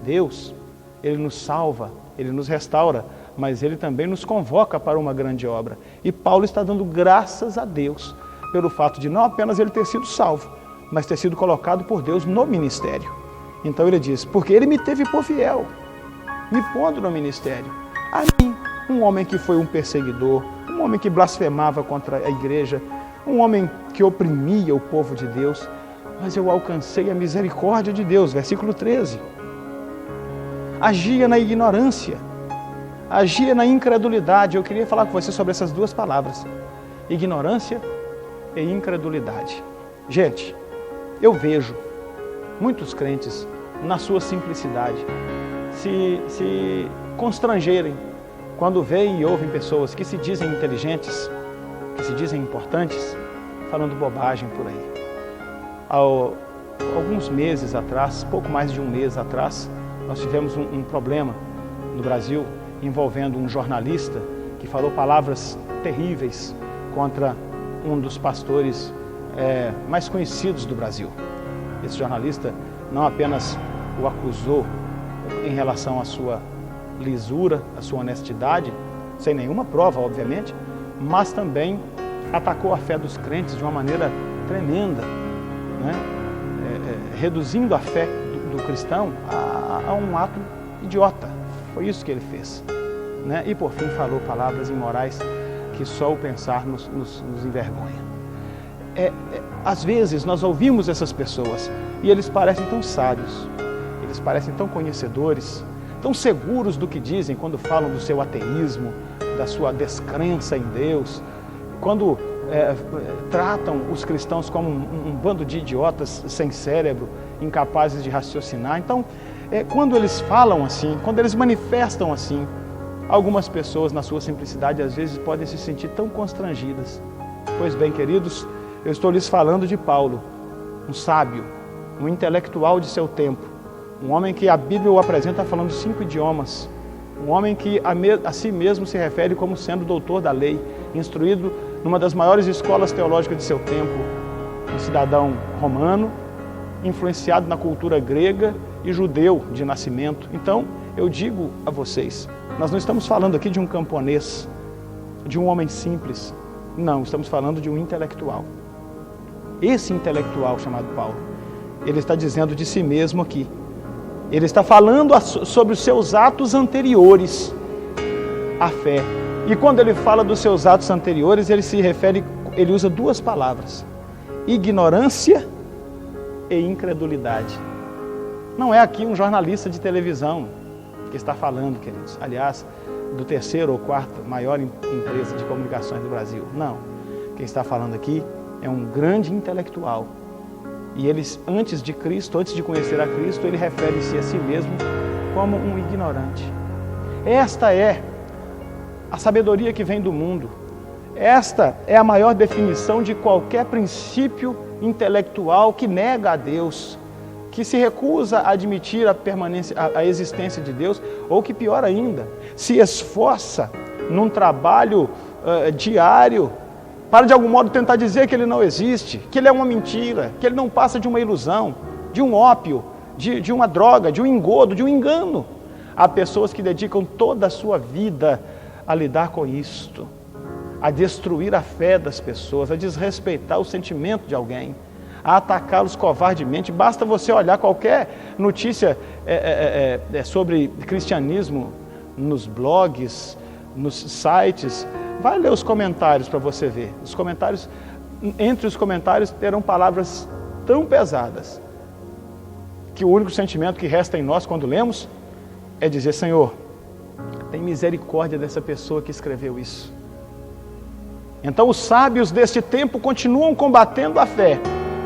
Deus, Ele nos salva, Ele nos restaura, mas Ele também nos convoca para uma grande obra. E Paulo está dando graças a Deus pelo fato de não apenas ele ter sido salvo, mas ter sido colocado por Deus no ministério. Então ele diz, porque Ele me teve por fiel, me pondo no ministério. A mim, um homem que foi um perseguidor, um homem que blasfemava contra a igreja, um homem que oprimia o povo de Deus, mas eu alcancei a misericórdia de Deus. Versículo 13. Agia na ignorância, agia na incredulidade. Eu queria falar com você sobre essas duas palavras, ignorância e incredulidade. Gente, eu vejo muitos crentes, na sua simplicidade, se constrangerem quando veem e ouvem pessoas que se dizem inteligentes, que se dizem importantes, falando bobagem por aí. Alguns meses atrás, pouco mais de um mês atrás, nós tivemos um problema no Brasil envolvendo um jornalista que falou palavras terríveis contra um dos pastores mais conhecidos do Brasil. Esse jornalista não apenas o acusou em relação à sua lisura, à sua honestidade, sem nenhuma prova, obviamente, mas também atacou a fé dos crentes de uma maneira tremenda, né? Reduzindo a fé do cristão a um ato idiota. Foi isso que ele fez, né? E por fim falou palavras imorais que só o pensar nos envergonha. Às vezes nós ouvimos essas pessoas e eles parecem tão sábios, eles parecem tão conhecedores, tão seguros do que dizem quando falam do seu ateísmo, da sua descrença em Deus, quando tratam os cristãos como um bando de idiotas sem cérebro, incapazes de raciocinar. Então, quando eles falam assim, quando eles manifestam assim, algumas pessoas na sua simplicidade às vezes podem se sentir tão constrangidas. Pois bem, queridos, eu estou lhes falando de Paulo, um sábio, um intelectual de seu tempo, um homem que a Bíblia o apresenta falando 5 idiomas, um homem que a si mesmo se refere como sendo doutor da lei, instruído numa das maiores escolas teológicas de seu tempo, um cidadão romano, influenciado na cultura grega e judeu de nascimento. Então, eu digo a vocês, nós não estamos falando aqui de um camponês, de um homem simples, não, estamos falando de um intelectual. Esse intelectual chamado Paulo, ele está dizendo de si mesmo aqui, ele está falando sobre os seus atos anteriores à fé. E quando ele fala dos seus atos anteriores, ele usa 2 palavras, ignorância e incredulidade. Não é aqui um jornalista de televisão que está falando, queridos, aliás, do 3º ou 4º maior empresa de comunicações do Brasil. Não, quem está falando aqui é um grande intelectual. E ele, antes de Cristo, antes de conhecer a Cristo, ele refere-se a si mesmo como um ignorante. Esta é a sabedoria que vem do mundo. Esta é a maior definição de qualquer princípio intelectual que nega a Deus, que se recusa a admitir a existência de Deus, ou que, pior ainda, se esforça num trabalho diário para de algum modo tentar dizer que ele não existe, que ele é uma mentira, que ele não passa de uma ilusão, de um ópio, de uma droga, de um engodo, de um engano. Há pessoas que dedicam toda a sua vida a lidar com isto, a destruir a fé das pessoas, a desrespeitar o sentimento de alguém, a atacá-los covardemente. Basta você olhar qualquer notícia sobre cristianismo nos blogs, nos sites. Vai ler os comentários para você ver. Entre os comentários terão palavras tão pesadas que o único sentimento que resta em nós quando lemos é dizer: Senhor, tem misericórdia dessa pessoa que escreveu isso. Então os sábios deste tempo continuam combatendo a fé,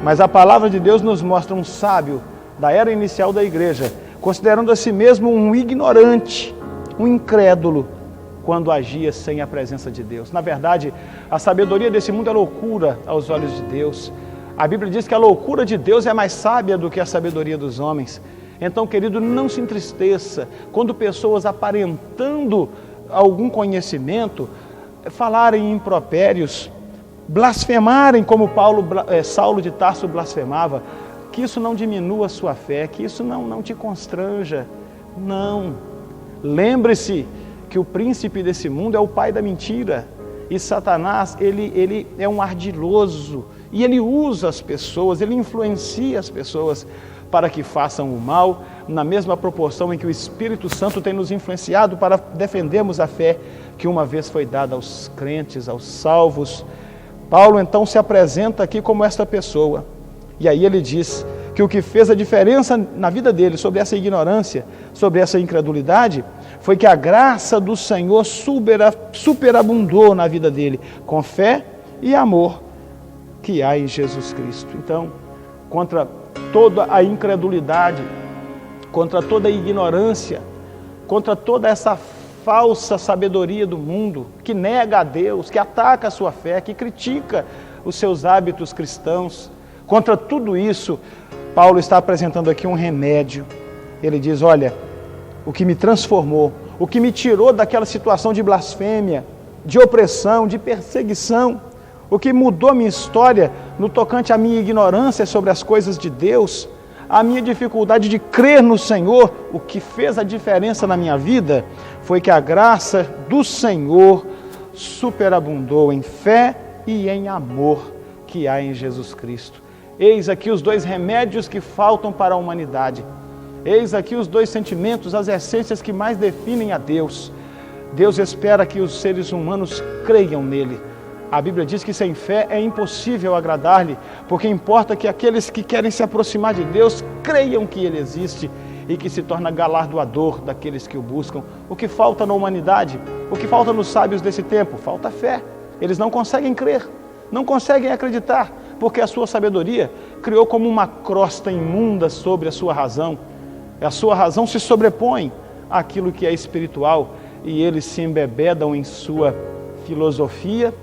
mas a palavra de Deus nos mostra um sábio da era inicial da igreja, considerando a si mesmo um ignorante, um incrédulo, quando agia sem a presença de Deus. Na verdade, a sabedoria desse mundo é loucura aos olhos de Deus. A Bíblia diz que a loucura de Deus é mais sábia do que a sabedoria dos homens. Então, querido, não se entristeça quando pessoas aparentando algum conhecimento falarem impropérios, blasfemarem como Saulo de Tarso blasfemava, que isso não diminua a sua fé, que isso não te constranja. Não. Lembre-se que o príncipe desse mundo é o pai da mentira. E Satanás, ele é um ardiloso. E ele usa as pessoas, ele influencia as pessoas para que façam o mal, na mesma proporção em que o Espírito Santo tem nos influenciado para defendermos a fé que uma vez foi dada aos crentes, aos salvos. Paulo então se apresenta aqui como esta pessoa. E aí ele diz que o que fez a diferença na vida dele sobre essa ignorância, sobre essa incredulidade, foi que a graça do Senhor superabundou na vida dele, com fé e amor que há em Jesus Cristo. Então, contra toda a incredulidade, contra toda a ignorância, contra toda essa falsa sabedoria do mundo, que nega a Deus, que ataca a sua fé, que critica os seus hábitos cristãos, contra tudo isso, Paulo está apresentando aqui um remédio. Ele diz, olha, o que me transformou, o que me tirou daquela situação de blasfêmia, de opressão, de perseguição, o que mudou minha história no tocante à minha ignorância sobre as coisas de Deus, a minha dificuldade de crer no Senhor, o que fez a diferença na minha vida foi que a graça do Senhor superabundou em fé e em amor que há em Jesus Cristo. Eis aqui os dois remédios que faltam para a humanidade. Eis aqui os dois sentimentos, as essências que mais definem a Deus. Deus espera que os seres humanos creiam nele. A Bíblia diz que sem fé é impossível agradar-lhe, porque importa que aqueles que querem se aproximar de Deus creiam que ele existe e que se torna galardoador daqueles que o buscam. O que falta na humanidade, o que falta nos sábios desse tempo? Falta fé. Eles não conseguem crer, não conseguem acreditar, porque a sua sabedoria criou como uma crosta imunda sobre a sua razão. A sua razão se sobrepõe àquilo que é espiritual e eles se embebedam em sua filosofia,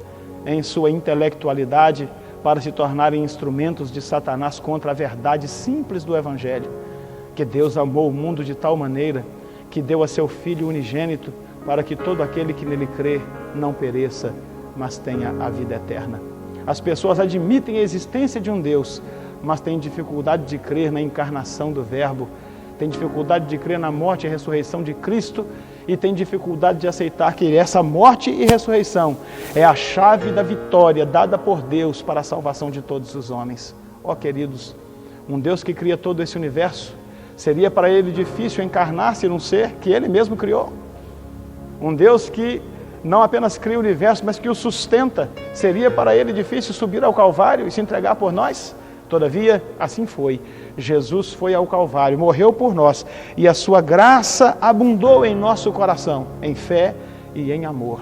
em sua intelectualidade, para se tornarem instrumentos de Satanás contra a verdade simples do Evangelho, que Deus amou o mundo de tal maneira que deu a seu Filho unigênito para que todo aquele que nele crê não pereça, mas tenha a vida eterna. As pessoas admitem a existência de um Deus, mas têm dificuldade de crer na encarnação do Verbo, têm dificuldade de crer na morte e ressurreição de Cristo e têm dificuldade de aceitar que essa morte e ressurreição é a chave da vitória dada por Deus para a salvação de todos os homens. Ó queridos, um Deus que cria todo esse universo, seria para ele difícil encarnar-se num ser que ele mesmo criou? Um Deus que não apenas cria o universo, mas que o sustenta, seria para ele difícil subir ao Calvário e se entregar por nós? Todavia, assim foi. Jesus foi ao Calvário, morreu por nós, e a sua graça abundou em nosso coração, em fé e em amor.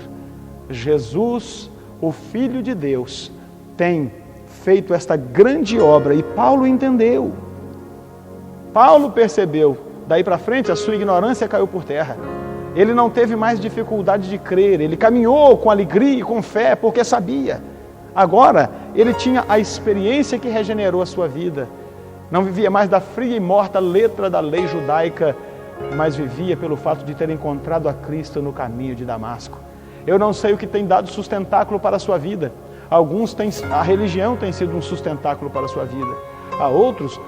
Jesus, o Filho de Deus, tem feito esta grande obra, e Paulo entendeu. Paulo percebeu, daí para frente a sua ignorância caiu por terra. Ele não teve mais dificuldade de crer, ele caminhou com alegria e com fé, porque sabia. Agora, ele tinha a experiência que regenerou a sua vida. Não vivia mais da fria e morta letra da lei judaica, mas vivia pelo fato de ter encontrado a Cristo no caminho de Damasco. Eu não sei o que tem dado sustentáculo para a sua vida. A religião tem sido um sustentáculo para a sua vida. A outros,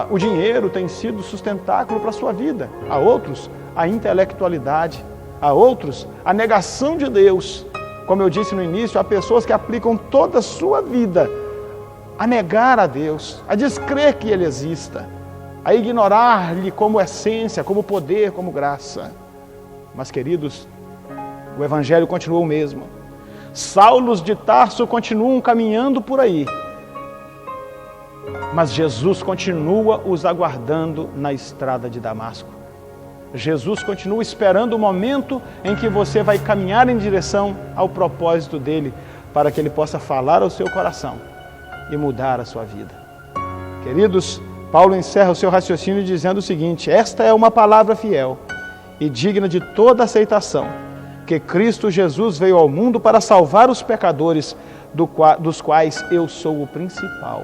o dinheiro tem sido sustentáculo para a sua vida. A outros, a intelectualidade. A outros, a negação de Deus. Como eu disse no início, há pessoas que aplicam toda a sua vida a negar a Deus, a descrer que Ele exista, a ignorar-lhe como essência, como poder, como graça. Mas, queridos, o Evangelho continua o mesmo. Saulos de Tarso continuam caminhando por aí, mas Jesus continua os aguardando na estrada de Damasco. Jesus continua esperando o momento em que você vai caminhar em direção ao propósito dele, para que Ele possa falar ao seu coração e mudar a sua vida. Queridos, Paulo encerra o seu raciocínio dizendo o seguinte: esta é uma palavra fiel e digna de toda aceitação, que Cristo Jesus veio ao mundo para salvar os pecadores, dos quais eu sou o principal.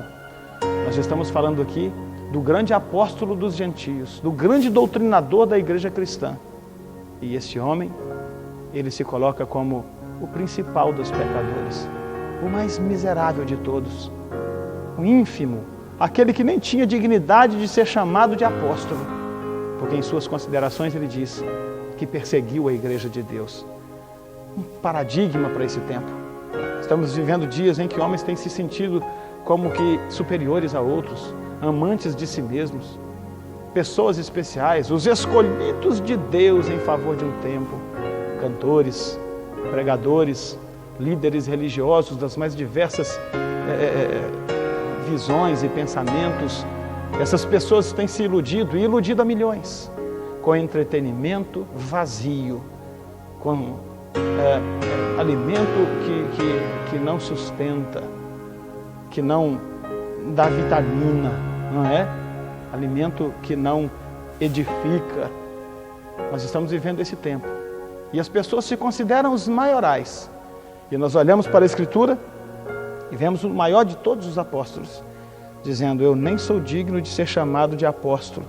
Nós estamos falando aqui do grande apóstolo dos gentios, do grande doutrinador da igreja cristã. E esse homem, ele se coloca como o principal dos pecadores, o mais miserável de todos, o ínfimo, aquele que nem tinha dignidade de ser chamado de apóstolo, porque em suas considerações ele diz que perseguiu a igreja de Deus. Um paradigma para esse tempo. Estamos vivendo dias em que homens têm se sentido como que superiores a outros, amantes de si mesmos, pessoas especiais, os escolhidos de Deus em favor de um tempo, cantores, pregadores, líderes religiosos das mais diversas visões e pensamentos. Essas pessoas têm se iludido, e iludido a milhões, com entretenimento vazio, com alimento que não sustenta, que não dá vitamina, não é? Alimento que não edifica. Nós estamos vivendo esse tempo. E as pessoas se consideram os maiorais. E nós olhamos para a Escritura e vemos o maior de todos os apóstolos, dizendo: eu nem sou digno de ser chamado de apóstolo,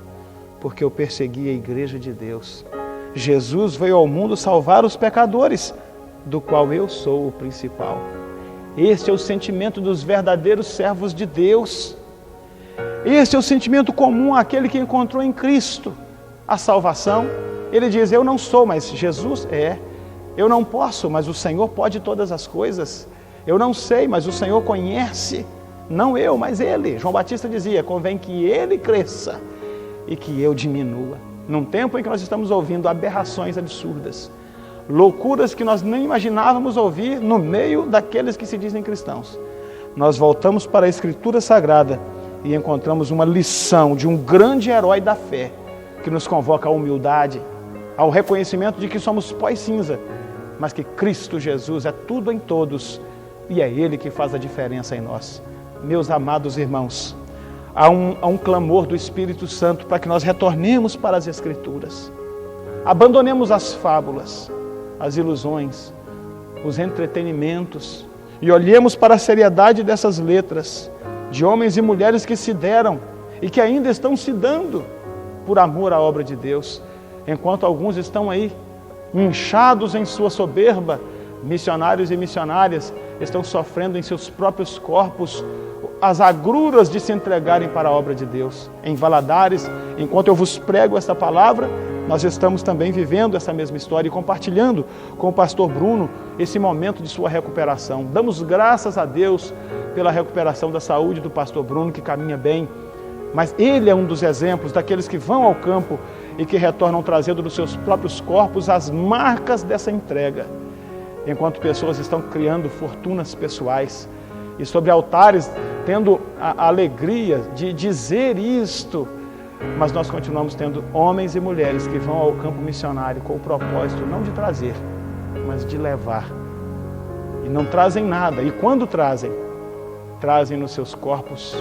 porque eu persegui a igreja de Deus. Jesus veio ao mundo salvar os pecadores, do qual eu sou o principal. Este é o sentimento dos verdadeiros servos de Deus. Este é o sentimento comum àquele que encontrou em Cristo a salvação. Ele diz: eu não sou, mas Jesus é. Eu não posso, mas o Senhor pode todas as coisas. Eu não sei, mas o Senhor conhece. Não eu, mas Ele. João Batista dizia: convém que Ele cresça e que eu diminua. Num tempo em que nós estamos ouvindo aberrações absurdas, loucuras que nós nem imaginávamos ouvir no meio daqueles que se dizem cristãos, nós voltamos para a Escritura Sagrada e encontramos uma lição de um grande herói da fé, que nos convoca à humildade, ao reconhecimento de que somos pó e cinza, mas que Cristo Jesus é tudo em todos, e é Ele que faz a diferença em nós. Meus amados irmãos, há um clamor do Espírito Santo para que nós retornemos para as Escrituras, abandonemos as fábulas, as ilusões, os entretenimentos, e olhemos para a seriedade dessas letras, de homens e mulheres que se deram e que ainda estão se dando por amor à obra de Deus, enquanto alguns estão aí inchados em sua soberba. Missionários e missionárias estão sofrendo em seus próprios corpos as agruras de se entregarem para a obra de Deus. Em Valadares, enquanto eu vos prego esta palavra, nós estamos também vivendo essa mesma história e compartilhando com o pastor Bruno esse momento de sua recuperação. Damos graças a Deus pela recuperação da saúde do pastor Bruno, que caminha bem, mas ele é um dos exemplos daqueles que vão ao campo e que retornam trazendo nos seus próprios corpos as marcas dessa entrega, enquanto pessoas estão criando fortunas pessoais e sobre altares tendo a alegria de dizer isto, mas nós continuamos tendo homens e mulheres que vão ao campo missionário com o propósito não de trazer, mas de levar, e não trazem nada, e quando trazem nos seus corpos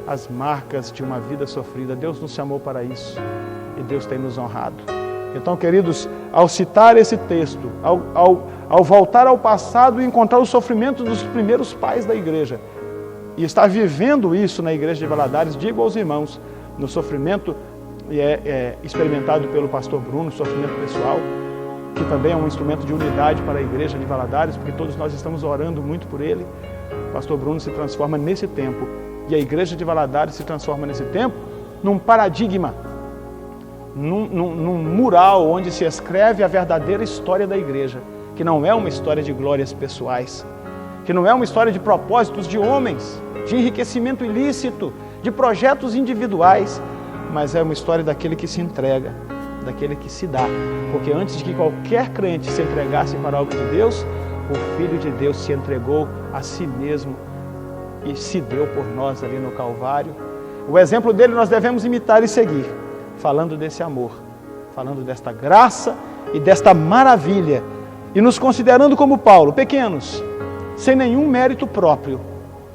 as marcas de uma vida sofrida. Deus nos chamou para isso e Deus tem nos honrado. Então, queridos, ao citar esse texto, ao voltar ao passado e encontrar o sofrimento dos primeiros pais da igreja, e estar vivendo isso na igreja de Valadares, digo aos irmãos, no sofrimento experimentado pelo pastor Bruno, sofrimento pessoal, que também é um instrumento de unidade para a igreja de Valadares, porque todos nós estamos orando muito por ele. O pastor Bruno se transforma nesse tempo, e a igreja de Valadares se transforma nesse tempo num paradigma, num mural onde se escreve a verdadeira história da igreja, que não é uma história de glórias pessoais, que não é uma história de propósitos de homens, de enriquecimento ilícito, de projetos individuais, mas é uma história daquele que se entrega, daquele que se dá, porque antes de que qualquer crente se entregasse para a obra de Deus, o Filho de Deus se entregou a si mesmo e se deu por nós ali no Calvário. O exemplo dele nós devemos imitar e seguir, falando desse amor, falando desta graça e desta maravilha, e nos considerando como Paulo, pequenos, sem nenhum mérito próprio.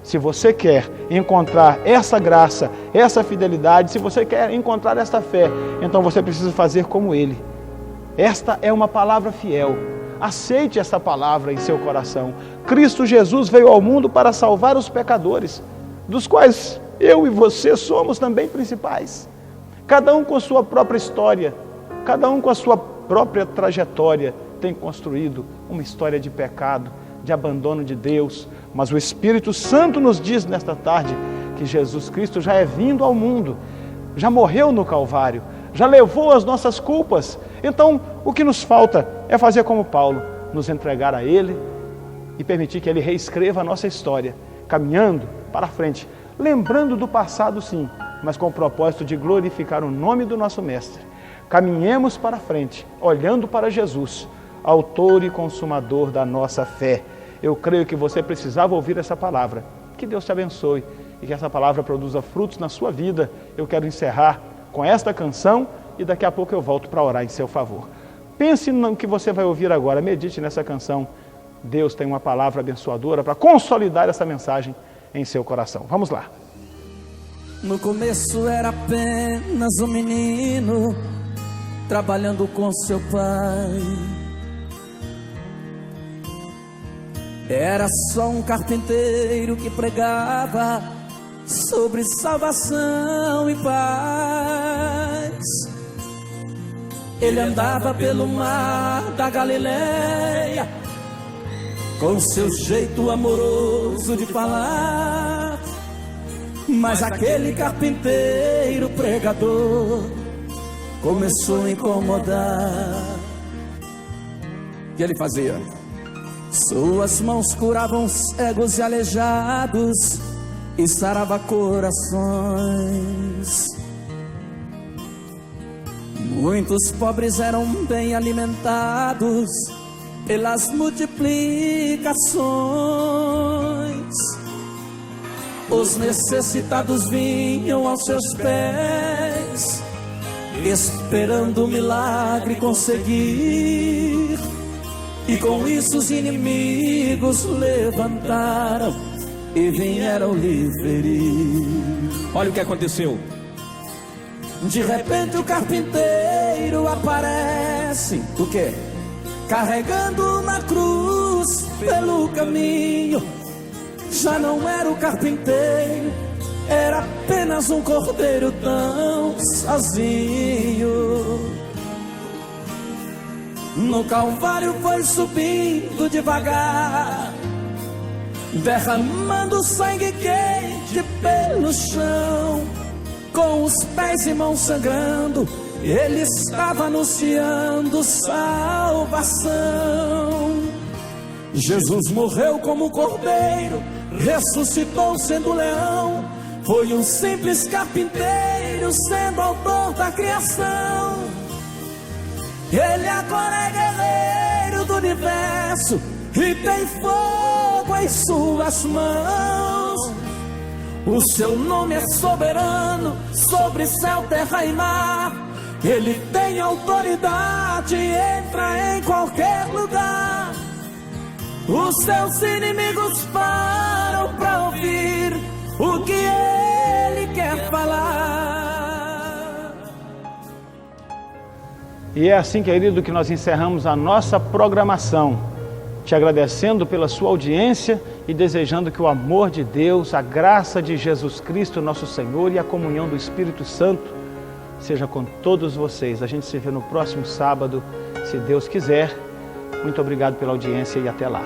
Se você quer encontrar essa graça, essa fidelidade, se você quer encontrar esta fé, então você precisa fazer como Ele. Esta é uma palavra fiel. Aceite esta palavra em seu coração. Cristo Jesus veio ao mundo para salvar os pecadores, dos quais eu e você somos também principais. Cada um com sua própria história, cada um com a sua própria trajetória, tem construído uma história de pecado, de abandono de Deus. Mas o Espírito Santo nos diz nesta tarde que Jesus Cristo já é vindo ao mundo, já morreu no Calvário, já levou as nossas culpas. Então, o que nos falta é fazer como Paulo, nos entregar a Ele e permitir que Ele reescreva a nossa história, caminhando para frente, lembrando do passado sim, mas com o propósito de glorificar o nome do nosso Mestre. Caminhemos para frente, olhando para Jesus, autor e consumador da nossa fé. Eu creio que você precisava ouvir essa palavra. Que Deus te abençoe e que essa palavra produza frutos na sua vida. Eu quero encerrar com esta canção e daqui a pouco eu volto para orar em seu favor. Pense no que você vai ouvir agora, medite nessa canção. Deus tem uma palavra abençoadora para consolidar essa mensagem em seu coração. Vamos lá. No começo era apenas um menino trabalhando com seu pai. Era só um carpinteiro que pregava sobre salvação e paz. Ele andava pelo mar da Galileia, com seu jeito amoroso de falar. Mas aquele carpinteiro pregador começou a incomodar. O que ele fazia? Suas mãos curavam cegos e aleijados e sarava corações. Muitos pobres eram bem alimentados pelas multiplicações. Os necessitados vinham aos seus pés, esperando o milagre conseguir. E com isso os inimigos levantaram e vieram lhe ferir. Olha o que aconteceu. De repente o carpinteiro aparece. O quê? Carregando uma cruz pelo caminho. Já não era o carpinteiro, era apenas um cordeiro tão sozinho. No Calvário foi subindo devagar, derramando sangue quente pelo chão. Com os pés e mãos sangrando, ele estava anunciando salvação. Jesus morreu como cordeiro, ressuscitou sendo leão. Foi um simples carpinteiro sendo autor da criação. Ele agora é guerreiro do universo e tem fogo em suas mãos. O seu nome é soberano sobre céu, terra e mar. Ele tem autoridade, entra em qualquer lugar. Os seus inimigos param para ouvir o que ele quer falar. E é assim, querido, que nós encerramos a nossa programação, te agradecendo pela sua audiência e desejando que o amor de Deus, a graça de Jesus Cristo, nosso Senhor, e a comunhão do Espírito Santo seja com todos vocês. A gente se vê no próximo sábado, se Deus quiser. Muito obrigado pela audiência e até lá.